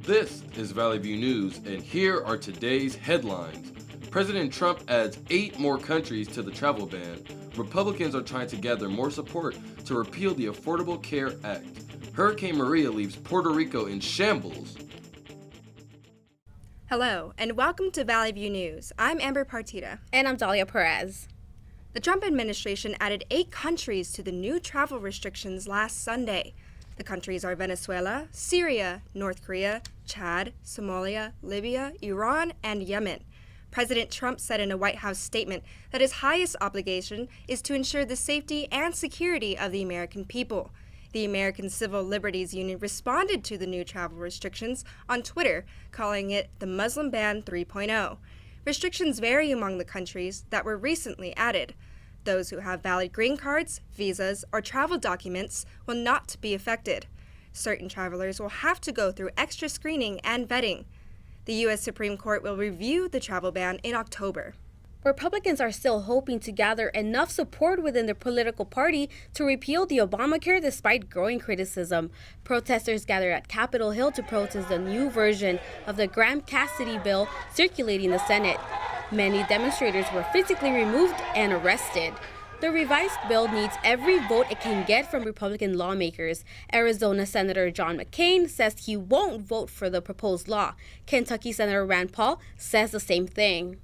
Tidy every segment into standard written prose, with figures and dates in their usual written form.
This is Valley View News, and here are today's headlines. President Trump adds 8 more countries to the travel ban. Republicans are trying to gather more support to repeal the Affordable Care Act. Hurricane Maria leaves Puerto Rico in shambles. Hello, and welcome to Valley View News. I'm Amber Partida. And I'm Dahlia Perez. The Trump administration added 8 countries to the new travel restrictions last Sunday. The countries are Venezuela, Syria, North Korea, Chad, Somalia, Libya, Iran, and Yemen. President Trump said in a White House statement that his highest obligation is to ensure the safety and security of the American people. The American Civil Liberties Union responded to the new travel restrictions on Twitter, calling it the Muslim Ban 3.0. Restrictions vary among the countries that were recently added. Those who have valid green cards, visas, or travel documents will not be affected. Certain travelers will have to go through extra screening and vetting. The U.S. Supreme Court will review the travel ban in October. Republicans are still hoping to gather enough support within their political party to repeal the Obamacare despite growing criticism. Protesters gathered at Capitol Hill to protest the new version of the Graham-Cassidy bill circulating the Senate. Many demonstrators were physically removed and arrested. The revised bill needs every vote it can get from Republican lawmakers. Arizona Senator John McCain says he won't vote for the proposed law. Kentucky Senator Rand Paul says the same thing.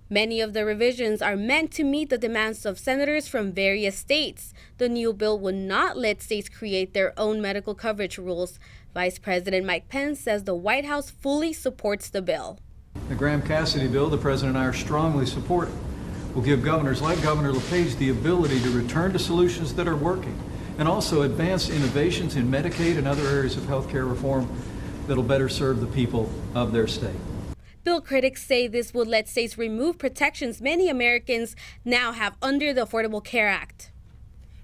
Many of the revisions are meant to meet the demands of senators from various states. The new bill would not let states create their own medical coverage rules. Vice President Mike Pence says the White House fully supports the bill. The Graham-Cassidy bill the President and I are strongly supporting will give governors like Governor LePage the ability to return to solutions that are working and also advance innovations in Medicaid and other areas of health care reform that will better serve the people of their state. Bill critics say this would let states remove protections many Americans now have under the Affordable Care Act.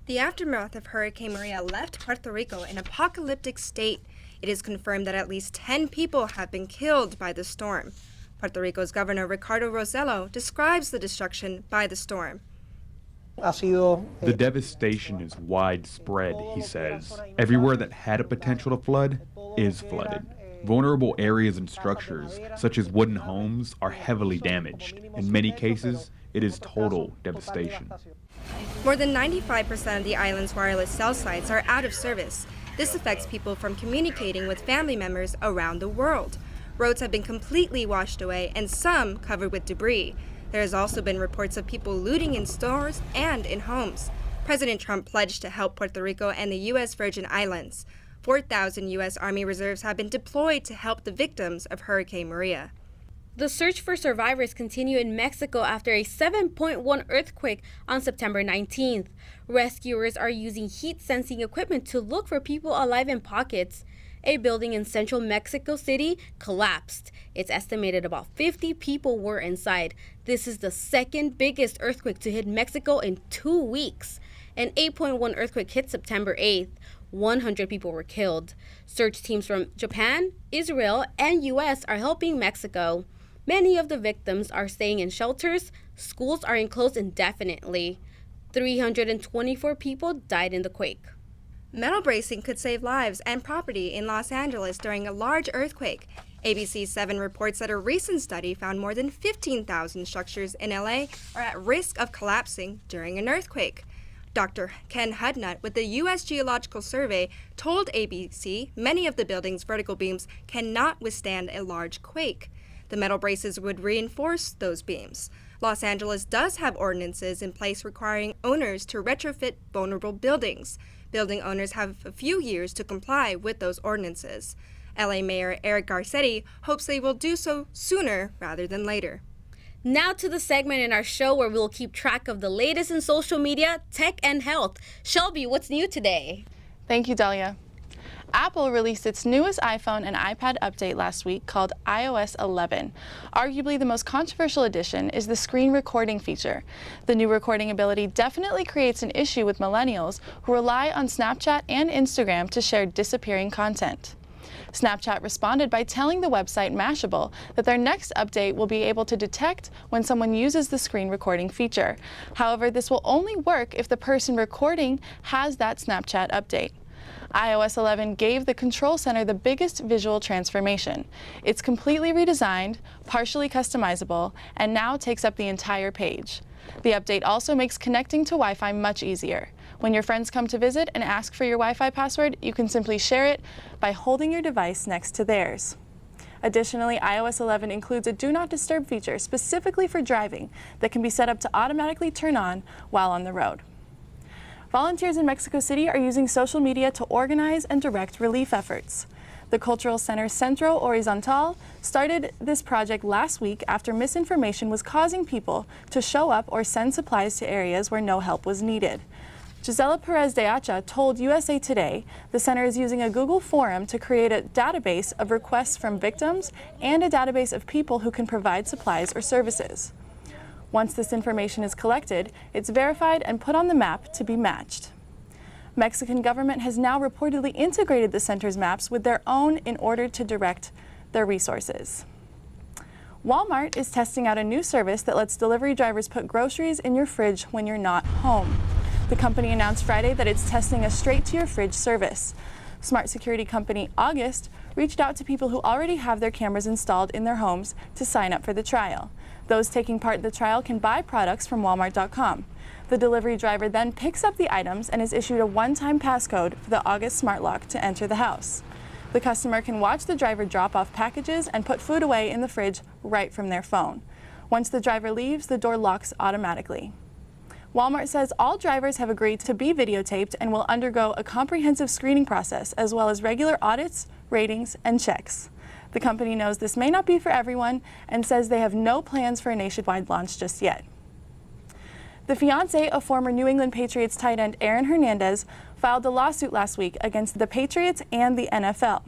The aftermath of Hurricane Maria left Puerto Rico in apocalyptic state. It is confirmed that at least 10 people have been killed by the storm. Puerto Rico's Governor Ricardo Rossello describes the destruction by the storm. The devastation is widespread, he says. Everywhere that had a potential to flood is flooded. Vulnerable areas and structures, such as wooden homes, are heavily damaged. In many cases, it is total devastation. More than 95% of the island's wireless cell sites are out of service. This affects people from communicating with family members around the world. Roads have been completely washed away and some covered with debris. There has also been reports of people looting in stores and in homes. President Trump pledged to help Puerto Rico and the U.S. Virgin Islands. 4,000 U.S. Army reserves have been deployed to help the victims of Hurricane Maria. The search for survivors continue in Mexico after a 7.1 earthquake on September 19th. Rescuers are using heat-sensing equipment to look for people alive in pockets. A building in central Mexico City collapsed. It's estimated about 50 people were inside. This is the second biggest earthquake to hit Mexico in 2 weeks. An 8.1 earthquake hit September 8th. 100 people were killed. Search teams from Japan, Israel, and U.S. are helping Mexico. Many of the victims are staying in shelters. Schools are enclosed indefinitely. 324 people died in the quake. Metal bracing could save lives and property in Los Angeles during a large earthquake. ABC 7 reports that a recent study found more than 15,000 structures in LA are at risk of collapsing during an earthquake. Dr. Ken Hudnut with the U.S. Geological Survey told ABC many of the building's vertical beams cannot withstand a large quake. The metal braces would reinforce those beams. Los Angeles does have ordinances in place requiring owners to retrofit vulnerable buildings. Building owners have a few years to comply with those ordinances. LA Mayor Eric Garcetti hopes they will do so sooner rather than later. Now to the segment in our show where we'll keep track of the latest in social media, tech, and health. Shelby, what's new today? Thank you, Dahlia. Apple released its newest iPhone and iPad update last week called iOS 11. Arguably the most controversial addition is the screen recording feature. The new recording ability definitely creates an issue with millennials who rely on Snapchat and Instagram to share disappearing content. Snapchat responded by telling the website Mashable that their next update will be able to detect when someone uses the screen recording feature. However, this will only work if the person recording has that Snapchat update. iOS 11 gave the Control Center the biggest visual transformation. It's completely redesigned, partially customizable, and now takes up the entire page. The update also makes connecting to Wi-Fi much easier. When your friends come to visit and ask for your Wi-Fi password, you can simply share it by holding your device next to theirs. Additionally, iOS 11 includes a Do Not Disturb feature specifically for driving that can be set up to automatically turn on while on the road. Volunteers in Mexico City are using social media to organize and direct relief efforts. The Cultural Center Centro Horizontal started this project last week after misinformation was causing people to show up or send supplies to areas where no help was needed. Gisela Perez de Acha told USA Today the center is using a Google forum to create a database of requests from victims and a database of people who can provide supplies or services. Once this information is collected, it's verified and put on the map to be matched. Mexican government has now reportedly integrated the center's maps with their own in order to direct their resources. Walmart is testing out a new service that lets delivery drivers put groceries in your fridge when you're not home. The company announced Friday that it's testing a straight-to-your-fridge service. Smart security company August reached out to people who already have their cameras installed in their homes to sign up for the trial. Those taking part in the trial can buy products from Walmart.com. The delivery driver then picks up the items and is issued a one-time passcode for the August smart lock to enter the house. The customer can watch the driver drop off packages and put food away in the fridge right from their phone. Once the driver leaves, the door locks automatically. Walmart says all drivers have agreed to be videotaped and will undergo a comprehensive screening process as well as regular audits, ratings, and checks. The company knows this may not be for everyone and says they have no plans for a nationwide launch just yet. The fiancé of former New England Patriots tight end Aaron Hernandez filed a lawsuit last week against the Patriots and the NFL.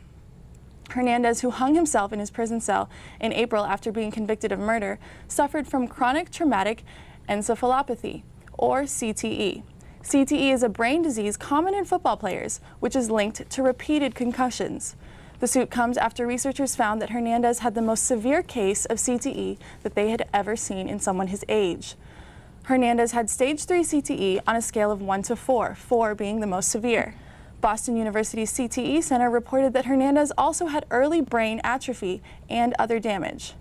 Hernandez, who hung himself in his prison cell in April after being convicted of murder, suffered from chronic traumatic encephalopathy, or CTE. CTE is a brain disease common in football players, which is linked to repeated concussions. The suit comes after researchers found that Hernandez had the most severe case of CTE that they had ever seen in someone his age. Hernandez had stage 3 CTE on a scale of 1 to 4, 4 being the most severe. Boston University's CTE Center reported that Hernandez also had early brain atrophy and other damage.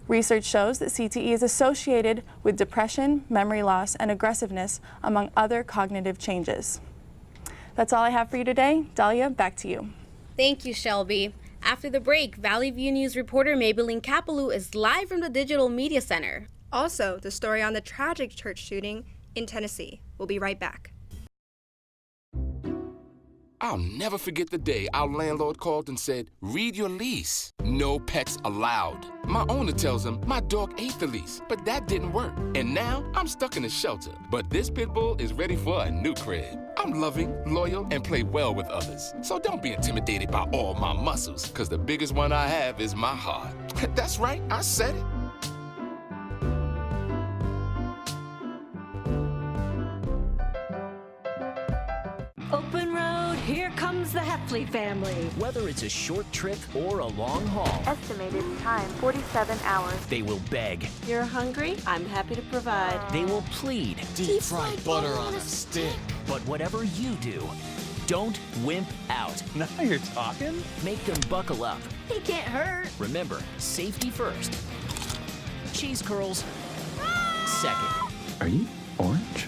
Research shows that CTE is associated with depression, memory loss, and aggressiveness, among other cognitive changes. That's all I have for you today. Dahlia, back to you. Thank you, Shelby. After the break, Valley View News reporter Maybelline Kapaloo is live from the Digital Media Center. Also, the story on the tragic church shooting in Tennessee. We'll be right back. I'll never forget the day our landlord called and said, "Read your lease. No pets allowed." My owner tells him my dog ate the lease, but that didn't work. And now I'm stuck in a shelter. But this pit bull is ready for a new crib. I'm loving, loyal, and play well with others. So don't be intimidated by all my muscles, because the biggest one I have is my heart. That's right, I said it. Open road, here comes the Heffley family. Whether it's a short trip or a long haul. Estimated time, 47 hours. They will beg. You're hungry? I'm happy to provide. They will plead. Deep fried butter on a stick. But whatever you do, don't wimp out. Now you're talking. Make them buckle up. He can't hurt. Remember, safety first. Cheese curls second. Are you orange?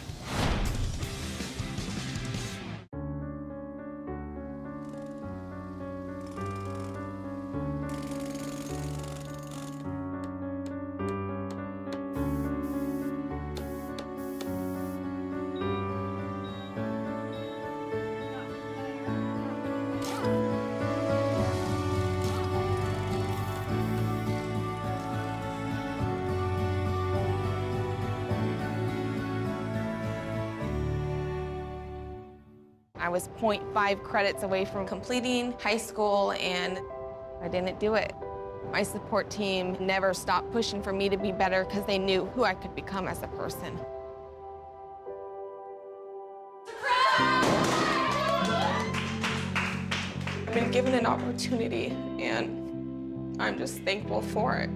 I was 0.5 credits away from completing high school, and I didn't do it. My support team never stopped pushing for me to be better because they knew who I could become as a person. I've been given an opportunity, and I'm just thankful for it.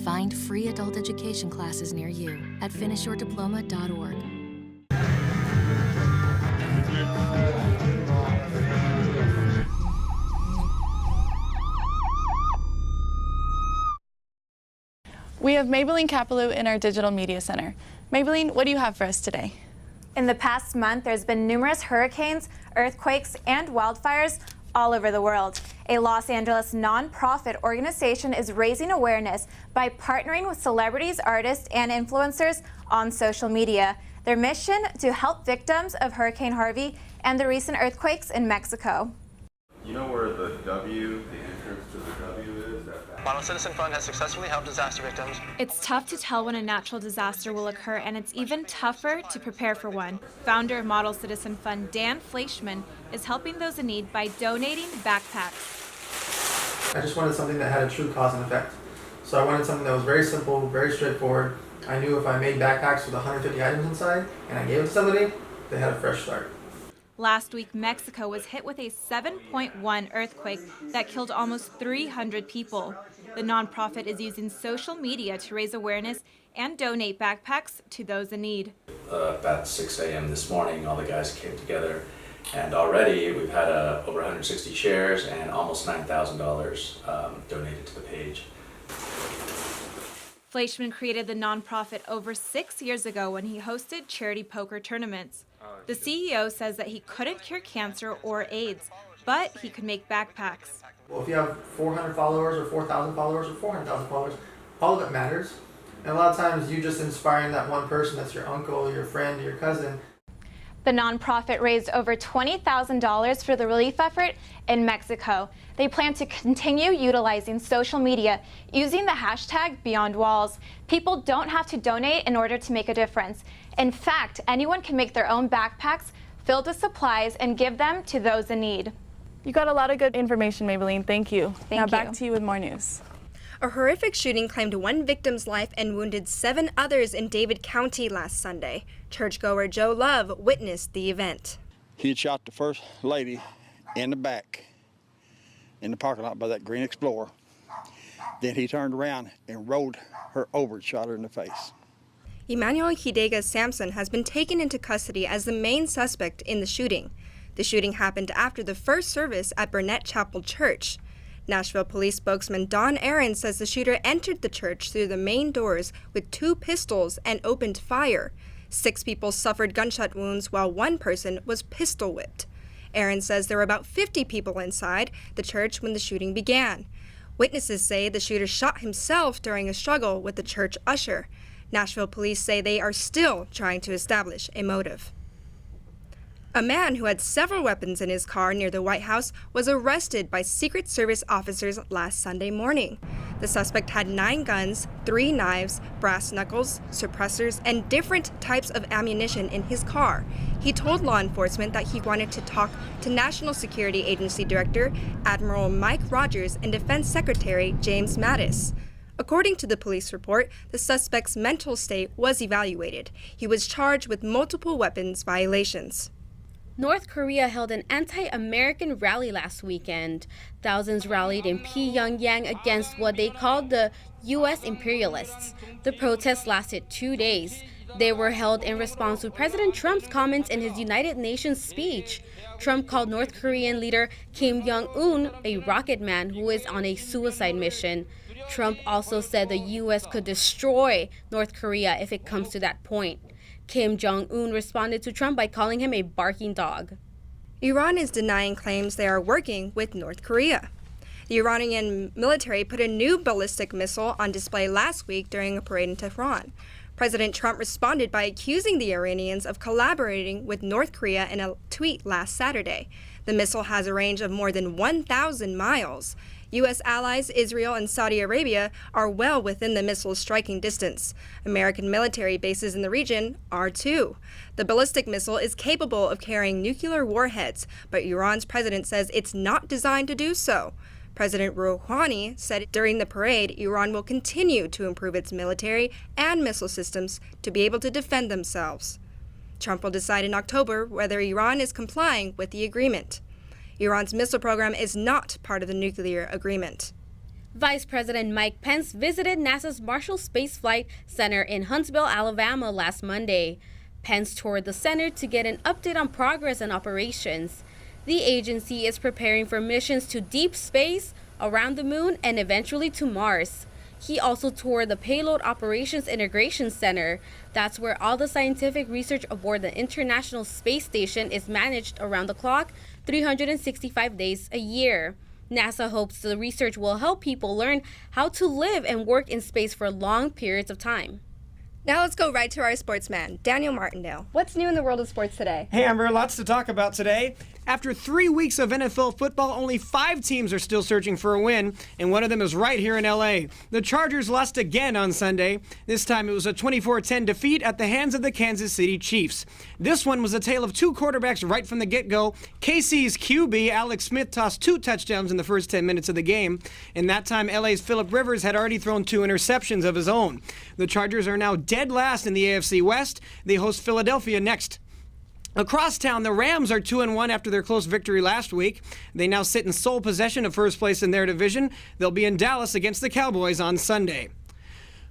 Find free adult education classes near you at finishyourdiploma.org. We have Maybelline Kapalou in our Digital Media Center. Maybelline, what do you have for us today? In the past month, there's been numerous hurricanes, earthquakes, and wildfires all over the world. A Los Angeles nonprofit organization is raising awareness by partnering with celebrities, artists, and influencers on social media. Their mission to help victims of Hurricane Harvey and the recent earthquakes in Mexico. You know where the entrance to the W is? Model Citizen Fund has successfully helped disaster victims. It's tough to tell when a natural disaster will occur, and it's even tougher to prepare for one. Founder of Model Citizen Fund, Dan Fleischman, is helping those in need by donating backpacks. I just wanted something that had a true cause and effect. So I wanted something that was very simple, very straightforward. I knew if I made backpacks with 150 items inside and I gave it to somebody, they had a fresh start. Last week, Mexico was hit with a 7.1 earthquake that killed almost 300 people. The nonprofit is using social media to raise awareness and donate backpacks to those in need. About 6 a.m. this morning, all the guys came together, and already we've had over 160 shares and almost $9,000 donated to the page. Fleischman created the nonprofit over 6 years ago when he hosted charity poker tournaments. The CEO says that he couldn't cure cancer or AIDS, but he could make backpacks. Well, if you have 400 followers or 4,000 followers or 400,000 followers, all of it matters. And a lot of times you just inspiring that one person, that's your uncle, your friend, your cousin. The nonprofit raised over $20,000 for the relief effort in Mexico. They plan to continue utilizing social media using the hashtag #BeyondWalls. People don't have to donate in order to make a difference. In fact, anyone can make their own backpacks filled with supplies and give them to those in need. You got a lot of good information, Maybelline. Thank you. Now back you. to you with more news. A horrific shooting claimed one victim's life and wounded 7 others in David County last Sunday. Churchgoer Joe Love witnessed the event. He had shot the first lady in the back in the parking lot by that green Explorer. Then he turned around and rolled her over and shot her in the face. Emmanuel Hidega Sampson has been taken into custody as the main suspect in the shooting. The shooting happened after the first service at Burnett Chapel Church. Nashville police spokesman Don Aaron says the shooter entered the church through the main doors with 2 pistols and opened fire. 6 people suffered gunshot wounds while 1 person was pistol whipped. Aaron says there were about 50 people inside the church when the shooting began. Witnesses say the shooter shot himself during a struggle with the church usher. Nashville police say they are still trying to establish a motive. A man who had several weapons in his car near the White House was arrested by Secret Service officers last Sunday morning. The suspect had 9 guns, 3 knives, brass knuckles, suppressors, and different types of ammunition in his car. He told law enforcement that he wanted to talk to National Security Agency Director Admiral Mike Rogers and Defense Secretary James Mattis. According to the police report, the suspect's mental state was evaluated. He was charged with multiple weapons violations. North Korea held an anti-American rally last weekend. Thousands rallied in Pyongyang against what they called the U.S. imperialists. The protests lasted 2 days. They were held in response to President Trump's comments in his United Nations speech. Trump called North Korean leader Kim Jong-un a rocket man who is on a suicide mission. Trump also said the U.S. could destroy North Korea if it comes to that point. Kim Jong-un responded to Trump by calling him a barking dog. Iran is denying claims they are working with North Korea. The Iranian military put a new ballistic missile on display last week during a parade in Tehran. President Trump responded by accusing the Iranians of collaborating with North Korea in a tweet last Saturday. The missile has a range of more than 1,000 miles. U.S. allies Israel and Saudi Arabia are well within the missile's striking distance. American military bases in the region are too. The ballistic missile is capable of carrying nuclear warheads, but Iran's president says it's not designed to do so. President Rouhani said during the parade, Iran will continue to improve its military and missile systems to be able to defend themselves. Trump will decide in October whether Iran is complying with the agreement. Iran's missile program is not part of the nuclear agreement. Vice President Mike Pence visited NASA's Marshall Space Flight Center in Huntsville, Alabama last Monday. Pence toured the center to get an update on progress and operations. The agency is preparing for missions to deep space, around the moon, and eventually to Mars. He also toured the Payload Operations Integration Center. That's where all the scientific research aboard the International Space Station is managed around the clock, 365 days a year. NASA hopes the research will help people learn how to live and work in space for long periods of time. Now let's go right to our sportsman, Daniel Martindale. What's new in the world of sports today? Hey, Amber, lots to talk about today. After 3 weeks of NFL football, only 5 teams are still searching for a win, and one of them is right here in L.A. The Chargers lost again on Sunday. This time it was a 24-10 defeat at the hands of the Kansas City Chiefs. This one was a tale of 2 quarterbacks right from the get-go. KC's QB, Alex Smith, tossed 2 touchdowns in the first 10 minutes of the game. In that time, L.A.'s Phillip Rivers had already thrown 2 interceptions of his own. The Chargers are now dead last in the AFC West. They host Philadelphia next. Across town, the Rams are 2-1 after their close victory last week. They now sit in sole possession of first place in their division. They'll be in Dallas against the Cowboys on Sunday.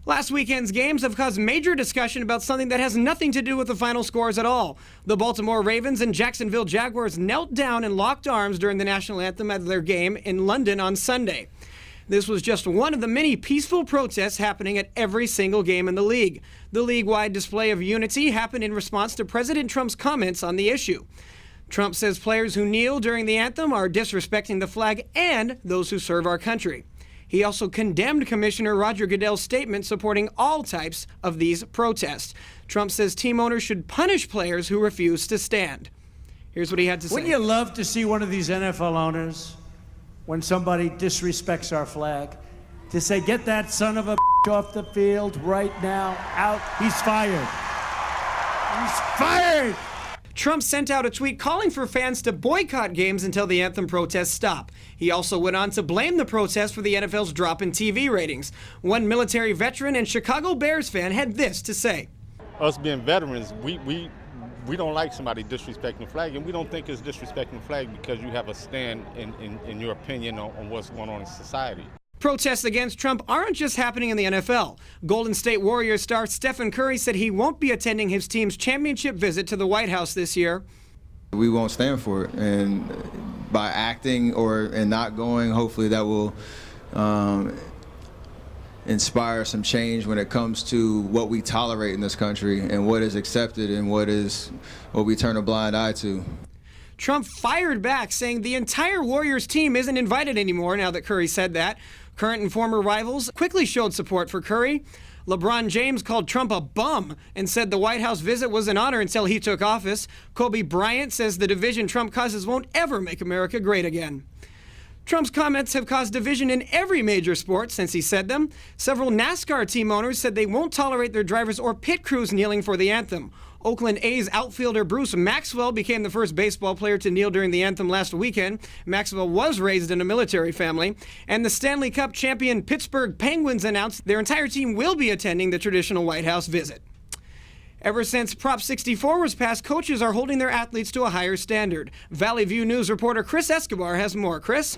Last weekend's games have caused major discussion about something that has nothing to do with the final scores at all. The Baltimore Ravens and Jacksonville Jaguars knelt down and locked arms during the national anthem at their game in London on Sunday. This was just one of the many peaceful protests happening at every single game in the league. The league-wide display of unity happened in response to President Trump's comments on the issue. Trump says players who kneel during the anthem are disrespecting the flag and those who serve our country. He also condemned Commissioner Roger Goodell's statement supporting all types of these protests. Trump says team owners should punish players who refuse to stand. Here's what he had to say. Wouldn't you love to see one of these NFL owners, when somebody disrespects our flag, to say, get that son of a off the field right now, out, he's fired. He's fired! Trump sent out a tweet calling for fans to boycott games until the anthem protests stop. He also went on to blame the protests for the NFL's drop in TV ratings. One military veteran and Chicago Bears fan had this to say. Us being veterans, we don't like somebody disrespecting the flag, and we don't think it's disrespecting the flag because you have a stand in your opinion on what's going on in society. Protests against Trump aren't just happening in the NFL. Golden State Warriors star Stephen Curry said he won't be attending his team's championship visit to the White House this year. We won't stand for it, and by acting and not going, hopefully that will inspire some change when it comes to what we tolerate in this country and what is accepted and what we turn a blind eye to. Trump fired back, saying the entire Warriors team isn't invited anymore now that Curry said that. Current and former rivals quickly showed support for Curry. LeBron James called Trump a bum and said the White House visit was an honor until he took office. Kobe Bryant says the division Trump causes won't ever make America great again. Trump's comments have caused division in every major sport since he said them. Several NASCAR team owners said they won't tolerate their drivers or pit crews kneeling for the anthem. Oakland A's outfielder Bruce Maxwell became the first baseball player to kneel during the anthem last weekend. Maxwell was raised in a military family. And the Stanley Cup champion Pittsburgh Penguins announced their entire team will be attending the traditional White House visit. Ever since Prop 64 was passed, coaches are holding their athletes to a higher standard. Valley View News reporter Chris Escobar has more. Chris?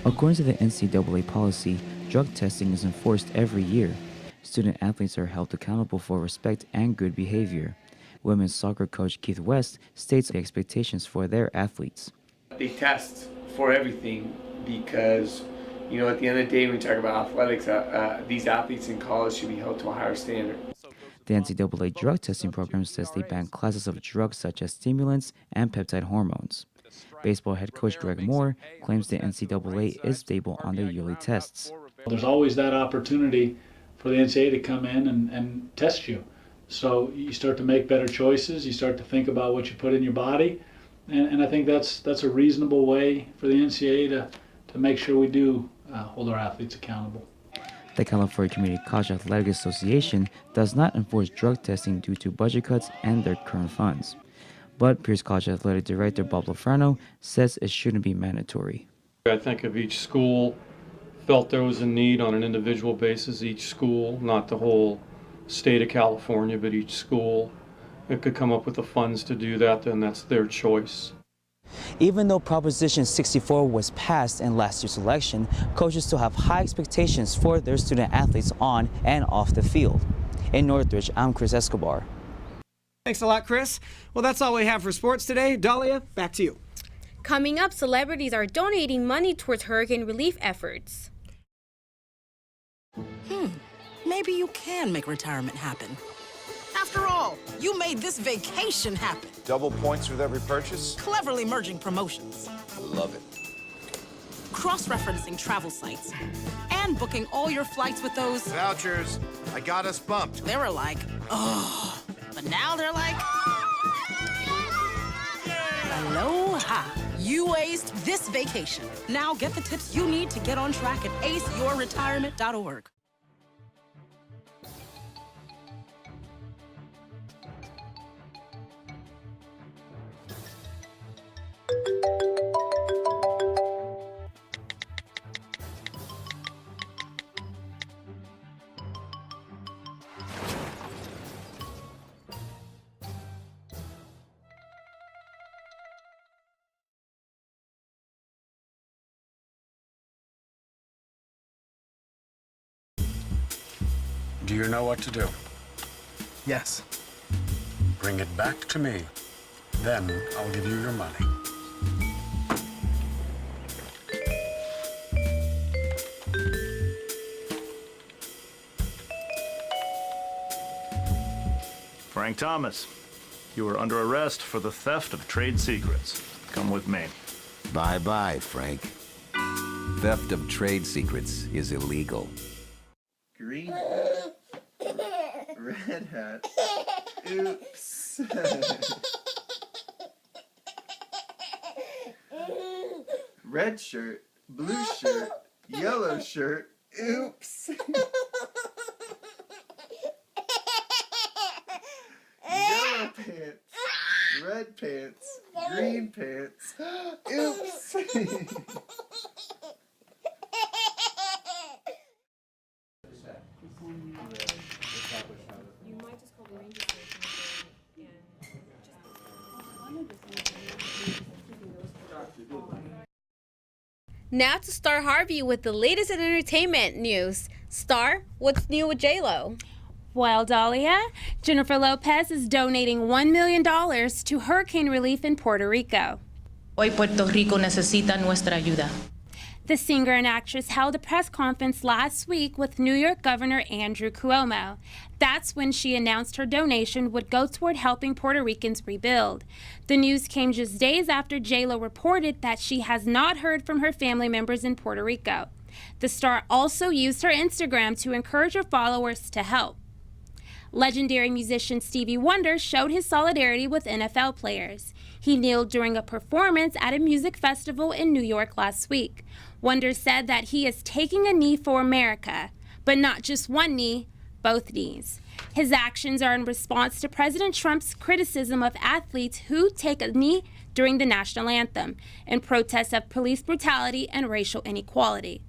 According to the NCAA policy, drug testing is enforced every year. Student athletes are held accountable for respect and good behavior. Women's soccer coach Keith West states the expectations for their athletes. They test for everything because, at the end of the day, when we talk about athletics, these athletes in college should be held to a higher standard. The NCAA drug testing program says they ban classes of drugs such as stimulants and peptide hormones. Baseball head coach Greg Moore claims the NCAA is stable on their yearly tests. There's always that opportunity for the NCAA to come in and test you. So you start to make better choices, you start to think about what you put in your body, and I think that's a reasonable way for the NCAA to make sure we do hold our athletes accountable. The California Community College Athletic Association does not enforce drug testing due to budget cuts and their current funds. But Pierce College Athletic Director Bob Lafrano says it shouldn't be mandatory. I think if each school felt there was a need on an individual basis, each school, not the whole state of California, but each school, it could come up with the funds to do that, then that's their choice. Even though Proposition 64 was passed in last year's election, coaches still have high expectations for their student athletes on and off the field. In Northridge, I'm Chris Escobar. Thanks a lot, Chris. Well, that's all we have for sports today. Dahlia, back to you. Coming up, celebrities are donating money towards hurricane relief efforts. Maybe you can make retirement happen. After all, you made this vacation happen. Double points with every purchase? Cleverly merging promotions. I love it. Cross-referencing travel sites. And booking all your flights with those... Vouchers. I got us bumped. They were like, oh. But now they're like... Aloha. You aced this vacation. Now get the tips you need to get on track at aceyourretirement.org. Do you know what to do? Yes. Bring it back to me. Then I'll give you your money. Frank Thomas, you are under arrest for the theft of trade secrets. Come with me. Bye-bye, Frank. Theft of trade secrets is illegal. Green red hat. Oops. Red shirt, blue shirt, yellow shirt. Oops. Yellow pants, red pants, green pants. Oops. Now to Star Harvey with the latest in entertainment news. Star, what's new with J-Lo? Well, Dahlia, Jennifer Lopez is donating $1 million to hurricane relief in Puerto Rico. Hoy Puerto Rico necesita nuestra ayuda. The singer and actress held a press conference last week with New York Governor Andrew Cuomo. That's when she announced her donation would go toward helping Puerto Ricans rebuild. The news came just days after J-Lo reported that she has not heard from her family members in Puerto Rico. The star also used her Instagram to encourage her followers to help. Legendary musician Stevie Wonder showed his solidarity with NFL players. He kneeled during a performance at a music festival in New York last week. Wonder said that he is taking a knee for America, but not just one knee, both knees. His actions are in response to President Trump's criticism of athletes who take a knee during the national anthem in protest of police brutality and racial inequality.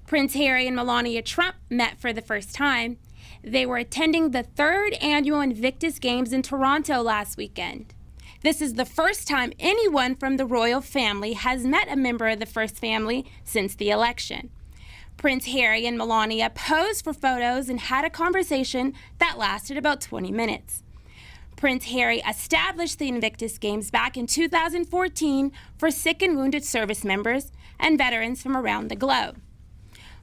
Prince Harry and Melania Trump met for the first time. They were attending the third annual Invictus Games in Toronto last weekend. This is the first time anyone from the royal family has met a member of the First Family since the election. Prince Harry and Melania posed for photos and had a conversation that lasted about 20 minutes. Prince Harry established the Invictus Games back in 2014 for sick and wounded service members and veterans from around the globe.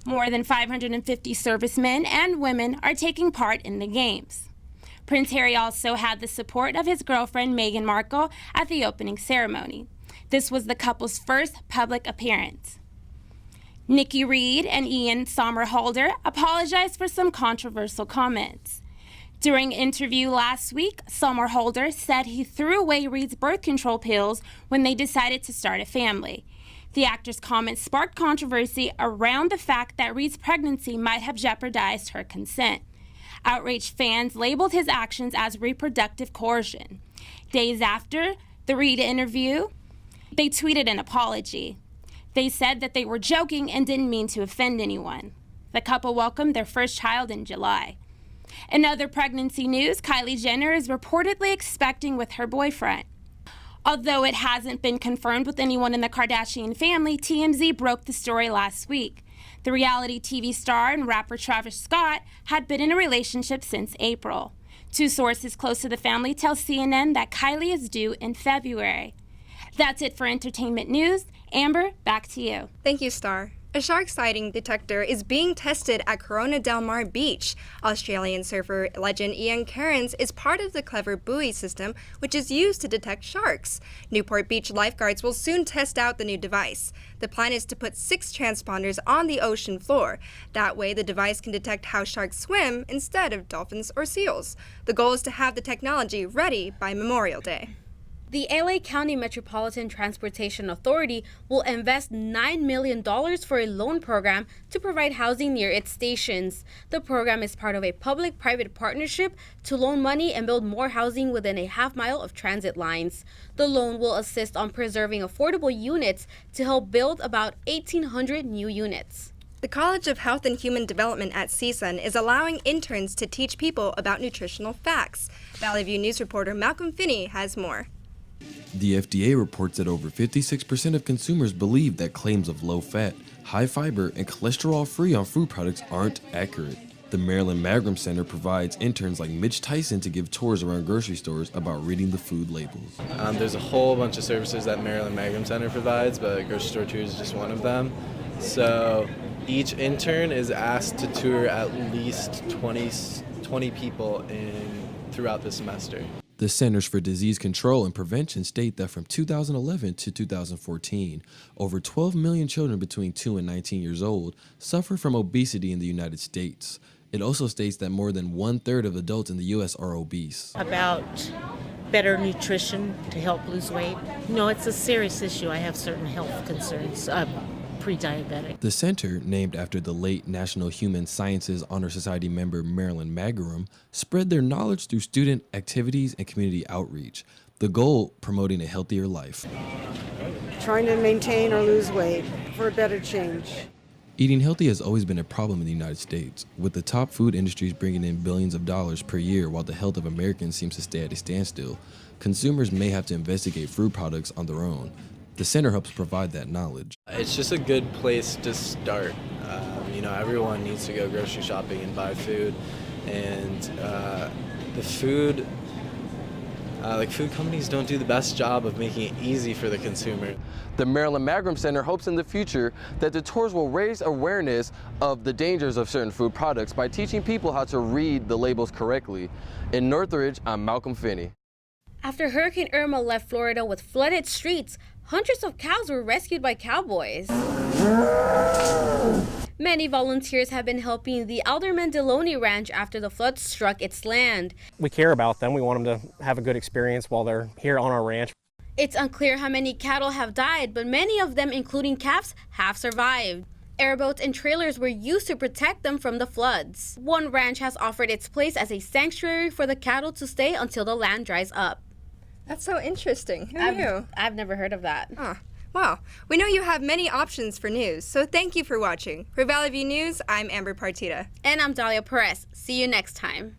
More than 550 servicemen and women are taking part in the Games. Prince Harry also had the support of his girlfriend Meghan Markle at the opening ceremony. This was the couple's first public appearance. Nikki Reed and Ian Somerhalder apologized for some controversial comments. During an interview last week, Somerhalder said he threw away Reed's birth control pills when they decided to start a family. The actor's comments sparked controversy around the fact that Reed's pregnancy might have jeopardized her consent. Outraged fans labeled his actions as reproductive coercion. Days after the Reed interview, they tweeted an apology. They said that they were joking and didn't mean to offend anyone. The couple welcomed their first child in July. In other pregnancy news, Kylie Jenner is reportedly expecting with her boyfriend. Although it hasn't been confirmed with anyone in the Kardashian family, TMZ broke the story last week. The reality TV star and rapper Travis Scott had been in a relationship since April. Two sources close to the family tell CNN that Kylie is due in February. That's it for entertainment news. Amber, back to you. Thank you, Star. A shark sighting detector is being tested at Corona del Mar Beach. Australian surfer legend Ian Cairns is part of the clever buoy system, which is used to detect sharks. Newport Beach lifeguards will soon test out the new device. The plan is to put 6 transponders on the ocean floor. That way, the device can detect how sharks swim instead of dolphins or seals. The goal is to have the technology ready by Memorial Day. The LA County Metropolitan Transportation Authority will invest $9 million for a loan program to provide housing near its stations. The program is part of a public-private partnership to loan money and build more housing within a half-mile of transit lines. The loan will assist on preserving affordable units to help build about 1,800 new units. The College of Health and Human Development at CSUN is allowing interns to teach people about nutritional facts. Valley View News reporter Malcolm Finney has more. The FDA reports that over 56% of consumers believe that claims of low fat, high fiber, and cholesterol-free on food products aren't accurate. The Maryland Magrum Center provides interns like Mitch Tyson to give tours around grocery stores about reading the food labels. There's a whole bunch of services that Maryland Magrum Center provides, but grocery store tours is just one of them. So each intern is asked to tour at least 20 people throughout the semester. The Centers for Disease Control and Prevention state that from 2011 to 2014, over 12 million children between 2 and 19 years old suffer from obesity in the United States. It also states that more than 1/3 of adults in the U.S. are obese. About better nutrition to help lose weight. No, it's a serious issue. I have certain health concerns. Pre-diabetic. The center, named after the late National Human Sciences Honor Society member Marilyn Magrum, spread their knowledge through student activities and community outreach. The goal, promoting a healthier life. Trying to maintain or lose weight for a better change. Eating healthy has always been a problem in the United States, with the top food industries bringing in billions of dollars per year while the health of Americans seems to stay at a standstill. Consumers may have to investigate food products on their own. The center helps provide that knowledge. It's just a good place to start. Everyone needs to go grocery shopping and buy food, and the food companies don't do the best job of making it easy for the consumer. The Maryland Magrum Center hopes in the future that the tours will raise awareness of the dangers of certain food products by teaching people how to read the labels correctly. In Northridge, I'm Malcolm Finney. After Hurricane Irma left Florida with flooded streets, hundreds of cows were rescued by cowboys. Many volunteers have been helping the Alderman Deloney Ranch after the flood struck its land. We care about them. We want them to have a good experience while they're here on our ranch. It's unclear how many cattle have died, but many of them, including calves, have survived. Airboats and trailers were used to protect them from the floods. One ranch has offered its place as a sanctuary for the cattle to stay until the land dries up. That's so interesting. Who knew? I've never heard of that. Wow. We know you have many options for news, so thank you for watching. For Valley View News, I'm Amber Partita. And I'm Dahlia Perez. See you next time.